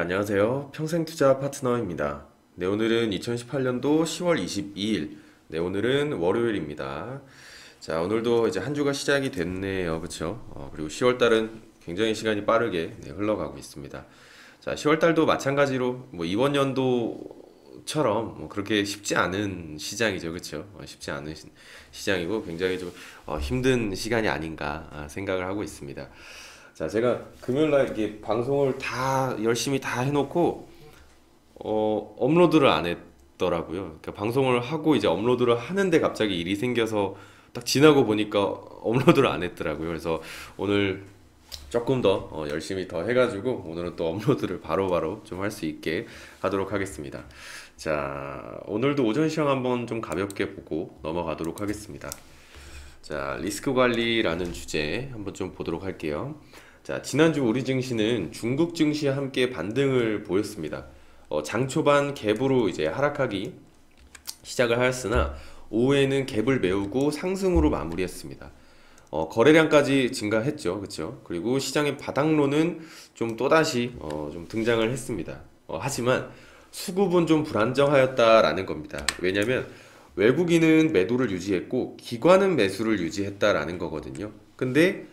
안녕하세요. 평생투자 파트너입니다. 네, 오늘은 2018년도 10월 22일. 네, 오늘은 월요일입니다. 자, 오늘도 이제 한 주가 시작이 됐네요. 그쵸? 그리고 10월 달은 굉장히 시간이 빠르게 흘러가고 있습니다. 자, 10월 달도 마찬가지로 뭐 이번 연도처럼 뭐 그렇게 쉽지 않은 시장이죠. 그쵸? 쉽지 않은 시장이고 굉장히 좀 힘든 시간이 아닌가 생각을 하고 있습니다. 자, 제가 금요일 날 이게 방송을 다 열심히 다 해놓고 업로드를 안 했더라고요. 그러니까 방송을 하고 이제 업로드를 하는데 갑자기 일이 생겨서 딱 지나고 보니까 업로드를 안 했더라고요. 그래서 오늘 조금 더 열심히 더 해가지고 오늘은 또 업로드를 바로바로 좀 할 수 있게 하도록 하겠습니다. 자, 오늘도 오전 시황 한번 좀 가볍게 보고 넘어가도록 하겠습니다. 자, 리스크 관리라는 주제 한번 좀 보도록 할게요. 자, 지난주 우리 증시는 중국 증시와 함께 반등을 보였습니다. 장 초반 갭으로 이제 하락하기 시작을 하였으나 오후에는 갭을 메우고 상승으로 마무리했습니다. 거래량까지 증가했죠. 그렇죠? 그리고 시장의 바닥론은 좀 또다시 좀 등장을 했습니다. 하지만 수급은 좀 불안정하였다라는 겁니다. 왜냐면 외국인은 매도를 유지했고 기관은 매수를 유지했다라는 거거든요. 근데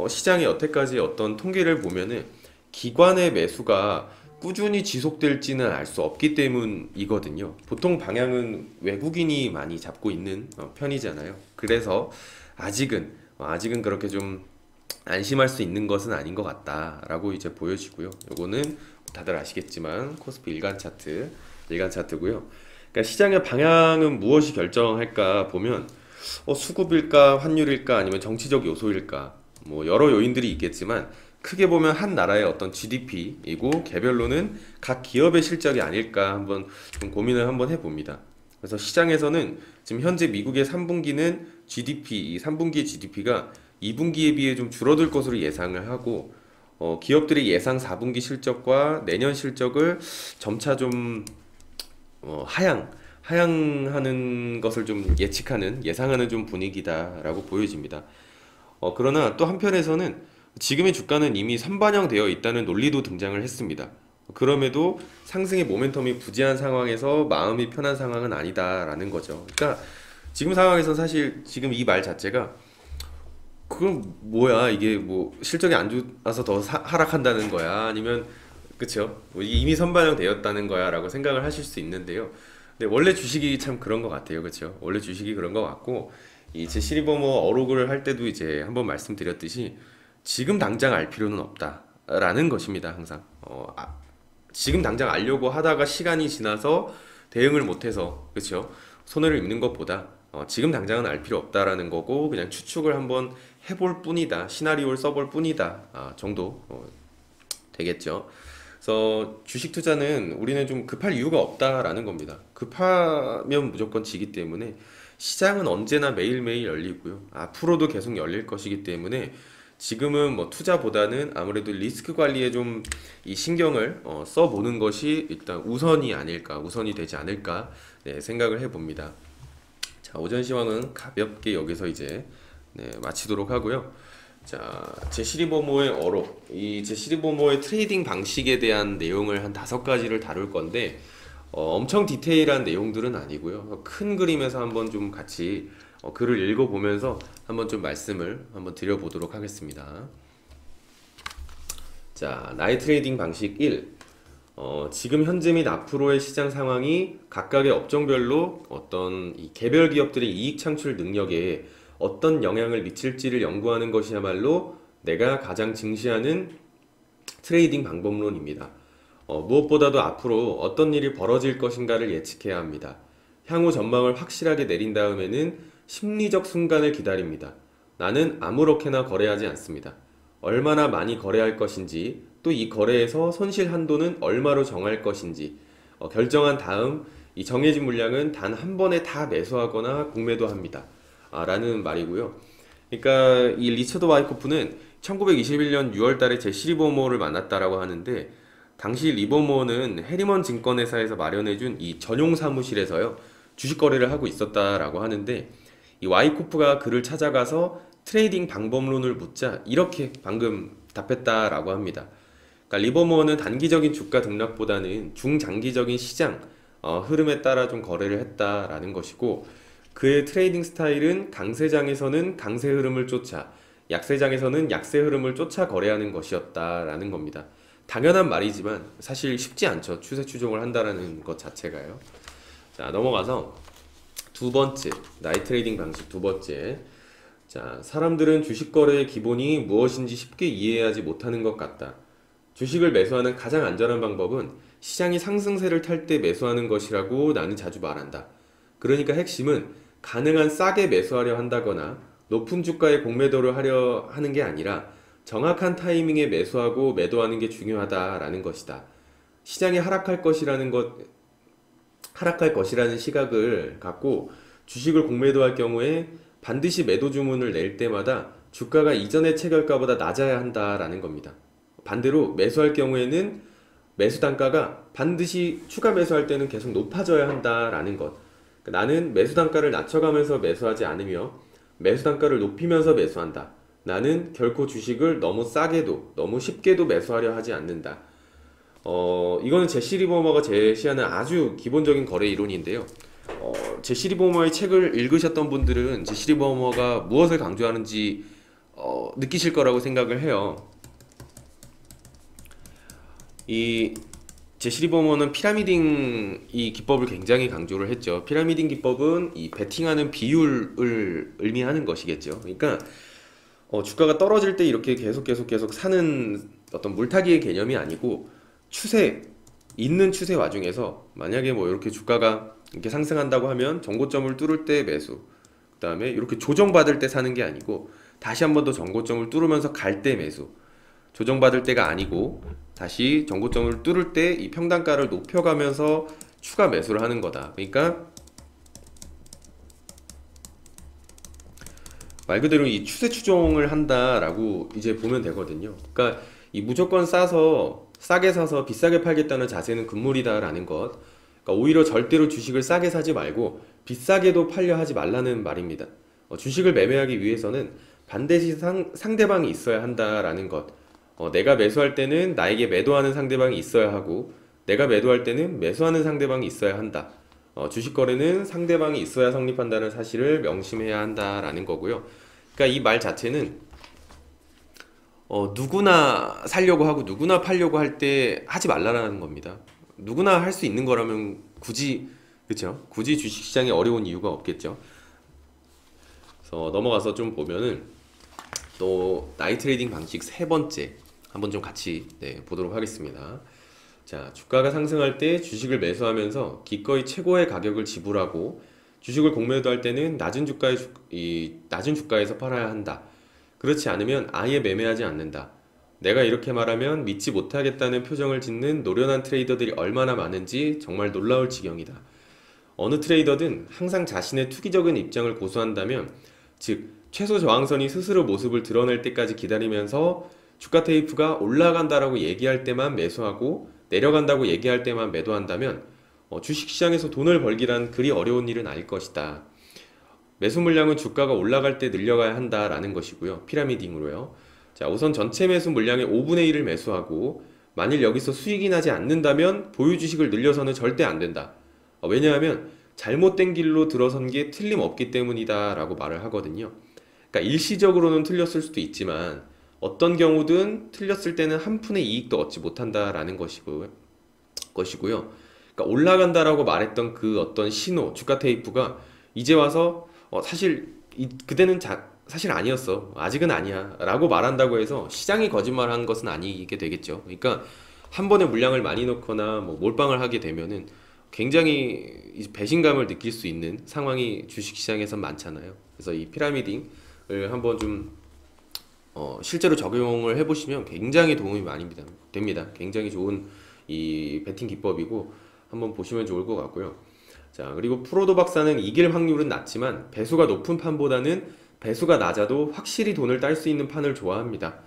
시장이 여태까지 어떤 통계를 보면은 기관의 매수가 꾸준히 지속될지는 알 수 없기 때문이거든요. 보통 방향은 외국인이 많이 잡고 있는 편이잖아요. 그래서 아직은 그렇게 좀 안심할 수 있는 것은 아닌 것 같다라고 이제 보여지고요. 요거는 다들 아시겠지만 코스피 일간 차트고요. 그러니까 시장의 방향은 무엇이 결정할까 보면 수급일까 환율일까 아니면 정치적 요소일까 뭐 여러 요인들이 있겠지만 크게 보면 한 나라의 어떤 GDP이고 개별로는 각 기업의 실적이 아닐까 한번 좀 고민을 한번 해봅니다. 그래서 시장에서는 지금 현재 미국의 3분기는 GDP, 이 3분기 GDP가 2분기에 비해 좀 줄어들 것으로 예상을 하고 기업들의 예상 4분기 실적과 내년 실적을 점차 좀 하향하는 것을 좀 예상하는 좀 분위기다라고 보여집니다. 그러나 또 한편에서는 지금의 주가는 이미 선반영되어 있다는 논리도 등장을 했습니다. 그럼에도 상승의 모멘텀이 부재한 상황에서 마음이 편한 상황은 아니다라는 거죠. 그러니까 지금 상황에서 사실 지금 이 말 자체가 그럼 뭐야 이게 뭐 실적이 안 좋아서 더 하락한다는 거야 아니면 그쵸 뭐 이미 선반영되었다는 거야 라고 생각을 하실 수 있는데요. 근데 원래 주식이 참 그런 것 같아요. 그쵸 원래 주식이 그런 것 같고 이 제12버머 어록을 할 때도 이제 한번 말씀드렸듯이 지금 당장 알 필요는 없다라는 것입니다. 항상 지금 당장 알려고 하다가 시간이 지나서 대응을 못해서 그렇죠 손해를 입는 것보다 지금 당장은 알 필요 없다라는 거고 그냥 추측을 한번 해볼 뿐이다 시나리오를 써볼 뿐이다 정도 되겠죠. 그래서 주식 투자는 우리는 좀 급할 이유가 없다라는 겁니다. 급하면 무조건 지기 때문에 시장은 언제나 매일매일 열리고요. 앞으로도 계속 열릴 것이기 때문에 지금은 뭐 투자보다는 아무래도 리스크 관리에 좀 이 신경을 써보는 것이 일단 우선이 되지 않을까 생각을 해봅니다. 자, 오전 시황은 가볍게 여기서 이제 마치도록 하고요. 자, 제시리버모의 어록, 이 제시리버모의 트레이딩 방식에 대한 내용을 한 5가지를 다룰 건데 엄청 디테일한 내용들은 아니고요. 큰 그림에서 한번 좀 같이 글을 읽어보면서 한번 좀 말씀을 한번 드려보도록 하겠습니다. 자, 나의 트레이딩 방식 1. 지금 현재 및 앞으로의 시장 상황이 각각의 업종별로 어떤 이 개별 기업들의 이익 창출 능력에 어떤 영향을 미칠지를 연구하는 것이야말로 내가 가장 증시하는 트레이딩 방법론입니다. 무엇보다도 앞으로 어떤 일이 벌어질 것인가를 예측해야 합니다. 향후 전망을 확실하게 내린 다음에는 심리적 순간을 기다립니다. 나는 아무렇게나 거래하지 않습니다. 얼마나 많이 거래할 것인지 또 이 거래에서 손실 한도는 얼마로 정할 것인지 결정한 다음 이 정해진 물량은 단 한 번에 다 매수하거나 공매도 합니다. 라는 말이고요. 그러니까 이 리처드 와이코프는 1921년 6월 달에 제시 리버모어를 만났다라고 하는데 당시 리버모어는 해리먼 증권회사에서 마련해준 이 전용 사무실에서요 주식 거래를 하고 있었다라고 하는데 이 와이코프가 그를 찾아가서 트레이딩 방법론을 묻자 이렇게 방금 답했다라고 합니다. 그러니까 리버모어는 단기적인 주가 등락보다는 중장기적인 시장 흐름에 따라 좀 거래를 했다라는 것이고, 그의 트레이딩 스타일은 강세장에서는 강세 흐름을 쫓아, 약세장에서는 약세 흐름을 쫓아 거래하는 것이었다라는 겁니다. 당연한 말이지만 사실 쉽지 않죠. 추세 추종을 한다라는 것 자체가요. 자, 넘어가서 두 번째, 나이 트레이딩 방식 두 번째. 자, 사람들은 주식 거래의 기본이 무엇인지 쉽게 이해하지 못하는 것 같다. 주식을 매수하는 가장 안전한 방법은 시장이 상승세를 탈 때 매수하는 것이라고 나는 자주 말한다. 그러니까 핵심은 가능한 싸게 매수하려 한다거나 높은 주가에 공매도를 하려 하는 게 아니라 정확한 타이밍에 매수하고 매도하는 게 중요하다라는 것이다. 시장이 하락할 것이라는 시각을 갖고 주식을 공매도할 경우에 반드시 매도 주문을 낼 때마다 주가가 이전의 체결가보다 낮아야 한다라는 겁니다. 반대로 매수할 경우에는 매수 단가가 반드시 추가 매수할 때는 계속 높아져야 한다라는 것. 나는 매수 단가를 낮춰가면서 매수하지 않으며 매수 단가를 높이면서 매수한다. 나는 결코 주식을 너무 싸게도 너무 쉽게도 매수하려 하지 않는다. 이거는 제시 리버머가 제시하는 아주 기본적인 거래 이론인데요. 제시 리버머의 책을 읽으셨던 분들은 제시 리버머가 무엇을 강조하는지 느끼실 거라고 생각을 해요. 이 제시 리버머는 피라미딩 이 기법을 굉장히 강조를 했죠. 피라미딩 기법은 이 베팅하는 비율을 의미하는 것이겠죠. 그러니까 주가가 떨어질 때 이렇게 계속 사는 어떤 물타기의 개념이 아니고 있는 추세 와중에서 만약에 뭐 이렇게 주가가 이렇게 상승한다고 하면 정고점을 뚫을 때 매수, 그 다음에 이렇게 조정받을 때 사는 게 아니고 다시 한 번 더 정고점을 뚫으면서 갈 때 매수, 조정받을 때가 아니고 다시 정고점을 뚫을 때 이 평단가를 높여가면서 추가 매수를 하는 거다. 그러니까 말 그대로 이 추세 추종을 한다라고 이제 보면 되거든요. 그러니까 이 무조건 싸게 사서 비싸게 팔겠다는 자세는 금물이다라는 것. 그러니까 오히려 절대로 주식을 싸게 사지 말고 비싸게도 팔려 하지 말라는 말입니다. 주식을 매매하기 위해서는 반드시 상대방이 있어야 한다라는 것. 내가 매수할 때는 나에게 매도하는 상대방이 있어야 하고 내가 매도할 때는 매수하는 상대방이 있어야 한다. 주식 거래는 상대방이 있어야 성립한다는 사실을 명심해야 한다라는 거고요. 그러니까 이 말 자체는 누구나 살려고 하고 누구나 팔려고 할 때 하지 말라라는 겁니다. 누구나 할 수 있는 거라면 그쵸? 굳이 주식시장이 어려운 이유가 없겠죠. 그래서 넘어가서 좀 보면은 또 나이 트레이딩 방식 세 번째 한번 좀 같이 보도록 하겠습니다. 자, 주가가 상승할 때 주식을 매수하면서 기꺼이 최고의 가격을 지불하고 주식을 공매도할 때는 낮은 주가에서 팔아야 한다. 그렇지 않으면 아예 매매하지 않는다. 내가 이렇게 말하면 믿지 못하겠다는 표정을 짓는 노련한 트레이더들이 얼마나 많은지 정말 놀라울 지경이다. 어느 트레이더든 항상 자신의 투기적인 입장을 고수한다면, 즉 최소 저항선이 스스로 모습을 드러낼 때까지 기다리면서 주가 테이프가 올라간다라고 얘기할 때만 매수하고 내려간다고 얘기할 때만 매도한다면 주식시장에서 돈을 벌기란 그리 어려운 일은 아닐 것이다. 매수 물량은 주가가 올라갈 때 늘려가야 한다라는 것이고요. 피라미딩으로요. 자, 우선 전체 매수 물량의 5분의 1을 매수하고 만일 여기서 수익이 나지 않는다면 보유 주식을 늘려서는 절대 안 된다. 왜냐하면 잘못된 길로 들어선 게 틀림없기 때문이다 라고 말을 하거든요. 그러니까 일시적으로는 틀렸을 수도 있지만 어떤 경우든 틀렸을 때는 한 푼의 이익도 얻지 못한다라는 것이고요. 그러니까 올라간다라고 말했던 그 어떤 신호, 주가 테이프가 이제 와서 사실 그때는 사실 아니었어, 아직은 아니야 라고 말한다고 해서 시장이 거짓말한 것은 아니게 되겠죠. 그러니까 한 번에 물량을 많이 넣거나 뭐 몰빵을 하게 되면은 굉장히 배신감을 느낄 수 있는 상황이 주식시장에서 많잖아요. 그래서 이 피라미딩을 한번 좀 실제로 적용을 해보시면 굉장히 도움이 많이 됩니다. 굉장히 좋은 이 베팅 기법이고 한번 보시면 좋을 것 같고요. 자, 그리고 프로도 박사는 이길 확률은 낮지만 배수가 높은 판보다는 배수가 낮아도 확실히 돈을 딸 수 있는 판을 좋아합니다.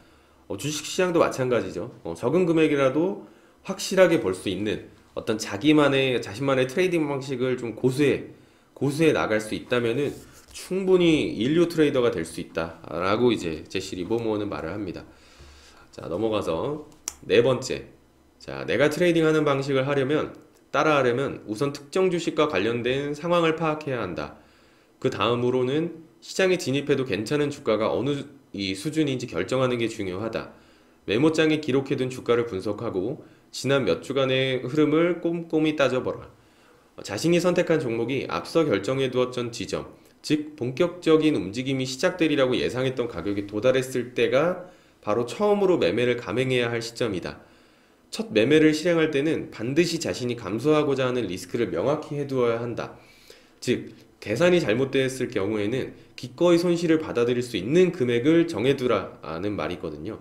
주식시장도 마찬가지죠. 적은 금액이라도 확실하게 벌 수 있는 어떤 자신만의 트레이딩 방식을 좀 고수해 나갈 수 있다면은 충분히 인류 트레이더가 될 수 있다 라고 이제 제시 리버모어는 말을 합니다. 자, 넘어가서 네 번째, 자, 내가 트레이딩하는 방식을 따라하려면 우선 특정 주식과 관련된 상황을 파악해야 한다. 그 다음으로는 시장에 진입해도 괜찮은 주가가 어느 이 수준인지 결정하는 게 중요하다. 메모장에 기록해둔 주가를 분석하고 지난 몇 주간의 흐름을 꼼꼼히 따져보라. 자신이 선택한 종목이 앞서 결정해 두었던 지점, 즉 본격적인 움직임이 시작되리라고 예상했던 가격에 도달했을 때가 바로 처음으로 매매를 감행해야 할 시점이다. 첫 매매를 실행할 때는 반드시 자신이 감수하고자 하는 리스크를 명확히 해두어야 한다. 즉, 계산이 잘못되었을 경우에는 기꺼이 손실을 받아들일 수 있는 금액을 정해두라는 말이 있거든요.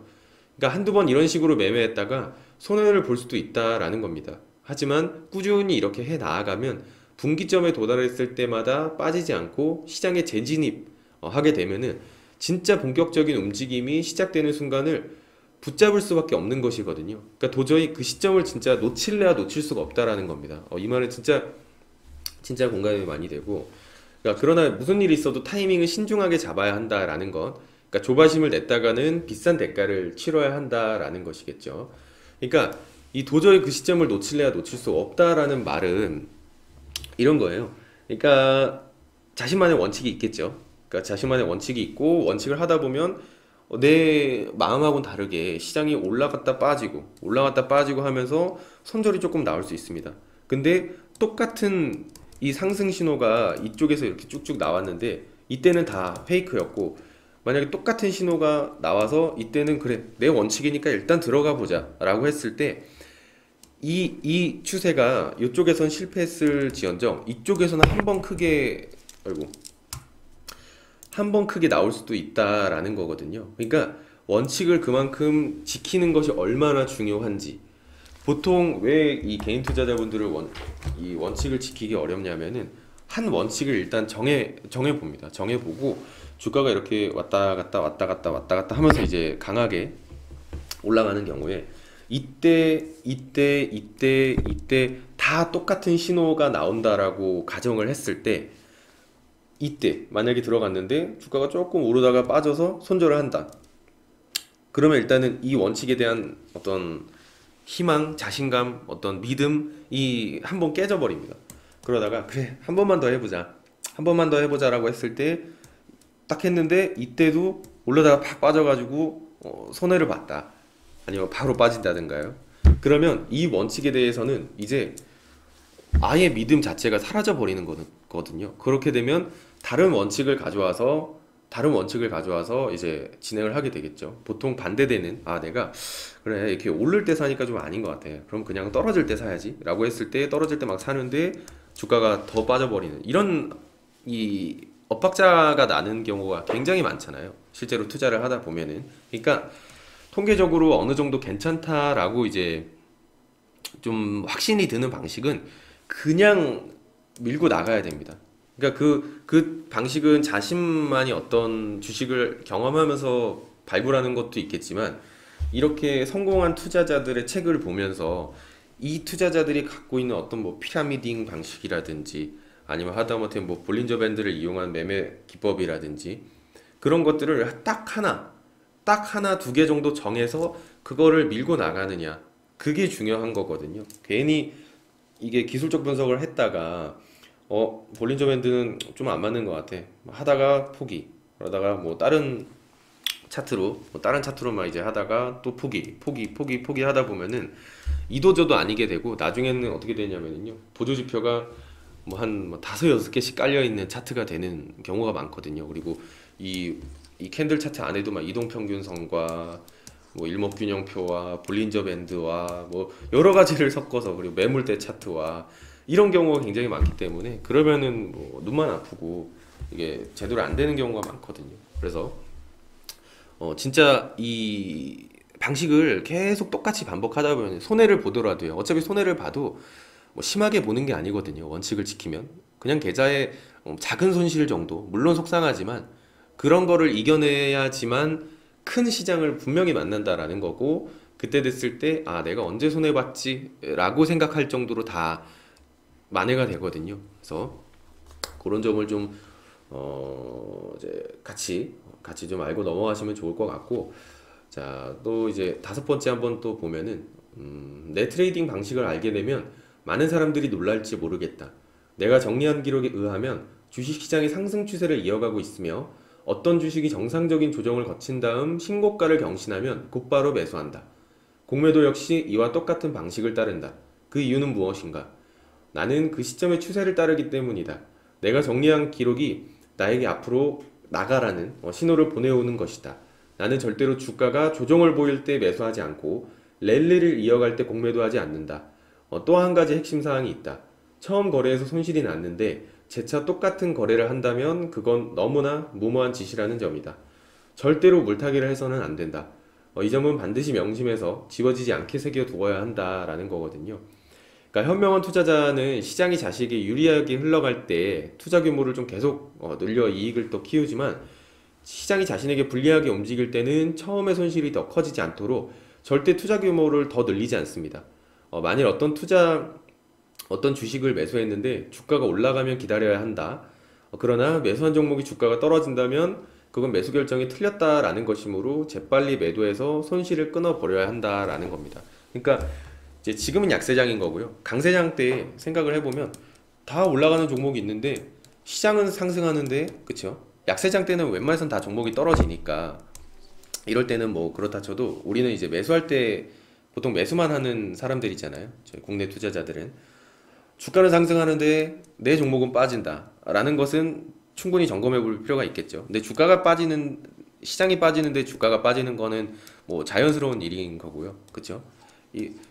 그러니까 한두 번 이런 식으로 매매했다가 손해를 볼 수도 있다라는 겁니다. 하지만 꾸준히 이렇게 해 나아가면 분기점에 도달했을 때마다 빠지지 않고 시장에 재진입 하게 되면은 진짜 본격적인 움직임이 시작되는 순간을 붙잡을 수밖에 없는 것이거든요. 그러니까 도저히 그 시점을 진짜 놓칠래야 놓칠 수가 없다라는 겁니다. 이 말은 진짜 공감이 많이 되고, 그러니까 그러나 무슨 일이 있어도 타이밍은 신중하게 잡아야 한다라는 것. 그러니까 조바심을 냈다가는 비싼 대가를 치러야 한다라는 것이겠죠. 그러니까 이 도저히 그 시점을 놓칠래야 놓칠 수 없다라는 말은 이런 거예요. 그러니까 자신만의 원칙이 있겠죠. 그러니까 자신만의 원칙이 있고 원칙을 하다 보면 내 마음하고는 다르게 시장이 올라갔다 빠지고 하면서 손절이 조금 나올 수 있습니다. 근데 똑같은 이 상승 신호가 이쪽에서 이렇게 쭉쭉 나왔는데 이때는 다 페이크였고, 만약에 똑같은 신호가 나와서 이때는 그래 내 원칙이니까 일단 들어가 보자 라고 했을 때 이 추세가 이쪽에선 실패했을 지언정 이쪽에서는 한 번 크게 나올 수도 있다라는 거거든요. 그러니까 원칙을 그만큼 지키는 것이 얼마나 중요한지. 보통 왜 이 개인 투자자분들을 이 원칙을 지키기 어렵냐면은 한 원칙을 일단 정해 봅니다. 정해 보고 주가가 이렇게 왔다 갔다 하면서 이제 강하게 올라가는 경우에 이때 다 똑같은 신호가 나온다라고 가정을 했을 때, 이때 만약에 들어갔는데 주가가 조금 오르다가 빠져서 손절을 한다. 그러면 일단은 이 원칙에 대한 어떤 희망, 자신감, 어떤 믿음이 한번 깨져버립니다. 그러다가 그래 한 번만 더 해보자라고 했을 때 딱 했는데 이때도 올라다가 팍 빠져가지고 손해를 봤다. 아니면 바로 빠진다든가요. 그러면 이 원칙에 대해서는 이제 아예 믿음 자체가 사라져 버리는 거거든요. 그렇게 되면 다른 원칙을 가져와서 이제 진행을 하게 되겠죠. 보통 반대되는, 내가 그래 이렇게 오를 때 사니까 좀 아닌 것 같아. 그럼 그냥 떨어질 때 사야지라고 했을 때 떨어질 때 막 사는데 주가가 더 빠져버리는 이런 이 엇박자가 나는 경우가 굉장히 많잖아요. 실제로 투자를 하다 보면은. 그러니까 통계적으로 어느 정도 괜찮다라고 이제 좀 확신이 드는 방식은 그냥 밀고 나가야 됩니다. 그러니까 그 방식은 자신만이 어떤 주식을 경험하면서 발굴하는 것도 있겠지만, 이렇게 성공한 투자자들의 책을 보면서 이 투자자들이 갖고 있는 어떤 뭐 피라미딩 방식이라든지 아니면 하다못해 뭐 볼린저 밴드를 이용한 매매 기법이라든지 그런 것들을 딱 하나 두 개 정도 정해서 그거를 밀고 나가느냐, 그게 중요한 거거든요. 괜히 이게 기술적 분석을 했다가 볼린저 밴드는 좀 안 맞는 것 같아 하다가 포기, 그러다가 뭐 다른 차트로만 이제 하다가 또 포기 하다 보면은 이도저도 아니게 되고 나중에는 어떻게 되냐면요, 보조지표가 뭐 한 다섯 여섯 개씩 깔려 있는 차트가 되는 경우가 많거든요. 그리고 이 캔들 차트 안에도 막 이동평균선과 뭐 일목균형표와 볼린저 밴드와 뭐 여러 가지를 섞어서, 그리고 매물대 차트와 이런 경우가 굉장히 많기 때문에 그러면은 뭐 눈만 아프고 이게 제대로 안 되는 경우가 많거든요. 그래서 진짜 이 방식을 계속 똑같이 반복하다 보면 손해를 보더라도요. 어차피 손해를 봐도 뭐 심하게 보는 게 아니거든요. 원칙을 지키면 그냥 계좌에 작은 손실 정도, 물론 속상하지만 그런 거를 이겨내야지만 큰 시장을 분명히 만난다라는 거고, 그때 됐을 때 내가 언제 손해봤지? 라고 생각할 정도로 다 만회가 되거든요. 그래서 그런 점을 좀 이제 같이 좀 알고 넘어가시면 좋을 것 같고, 자, 또 이제 다섯 번째 한번 또 보면은 내 트레이딩 방식을 알게 되면 많은 사람들이 놀랄지 모르겠다. 내가 정리한 기록에 의하면 주식시장이 상승 추세를 이어가고 있으며 어떤 주식이 정상적인 조정을 거친 다음 신고가를 경신하면 곧바로 매수한다. 공매도 역시 이와 똑같은 방식을 따른다. 그 이유는 무엇인가? 나는 그 시점의 추세를 따르기 때문이다. 내가 정리한 기록이 나에게 앞으로 나가라는 신호를 보내오는 것이다. 나는 절대로 주가가 조정을 보일 때 매수하지 않고 랠리를 이어갈 때 공매도하지 않는다. 또 한 가지 핵심 사항이 있다. 처음 거래에서 손실이 났는데 재차 똑같은 거래를 한다면 그건 너무나 무모한 짓이라는 점이다. 절대로 물타기를 해서는 안 된다. 이 점은 반드시 명심해서 지워지지 않게 새겨두어야 한다라는 거거든요. 그러니까 현명한 투자자는 시장이 자신에게 유리하게 흘러갈 때 투자 규모를 좀 계속 늘려 이익을 또 키우지만 시장이 자신에게 불리하게 움직일 때는 처음에 손실이 더 커지지 않도록 절대 투자 규모를 더 늘리지 않습니다. 만일 어떤 주식을 매수했는데 주가가 올라가면 기다려야 한다. 그러나 매수한 종목이 주가가 떨어진다면 그건 매수 결정이 틀렸다라는 것이므로 재빨리 매도해서 손실을 끊어버려야 한다라는 겁니다. 그러니까 이제 지금은 약세장인 거고요. 강세장 때 생각을 해보면 다 올라가는 종목이 있는데 시장은 상승하는데 그쵸? 약세장 때는 웬만해선 다 종목이 떨어지니까 이럴 때는 뭐 그렇다 쳐도 우리는 이제 매수할 때 보통 매수만 하는 사람들이잖아요. 저희 국내 투자자들은 주가는 상승하는데 내 종목은 빠진다 라는 것은 충분히 점검해 볼 필요가 있겠죠. 근데 시장이 빠지는데 주가가 빠지는 거는 뭐 자연스러운 일인 거고요. 그쵸?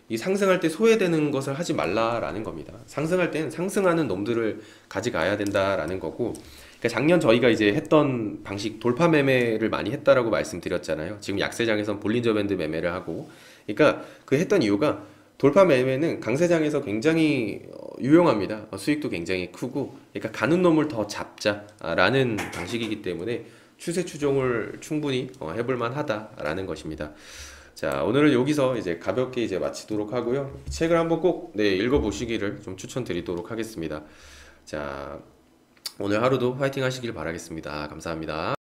이 상승할 때 소외되는 것을 하지 말라라는 겁니다. 상승할 땐 상승하는 놈들을 가져가야 된다라는 거고, 그러니까 작년 저희가 이제 했던 방식 돌파 매매를 많이 했다라고 말씀드렸잖아요. 지금 약세장에선 볼린저 밴드 매매를 하고, 그러니까 그 했던 이유가 돌파 매매는 강세장에서 굉장히 유용합니다. 수익도 굉장히 크고, 그러니까 가는 놈을 더 잡자라는 방식이기 때문에 추세 추종을 충분히 해볼 만하다라는 것입니다. 자, 오늘은 여기서 이제 가볍게 이제 마치도록 하고요. 책을 한번 꼭 읽어보시기를 좀 추천드리도록 하겠습니다. 자, 오늘 하루도 화이팅 하시길 바라겠습니다. 감사합니다.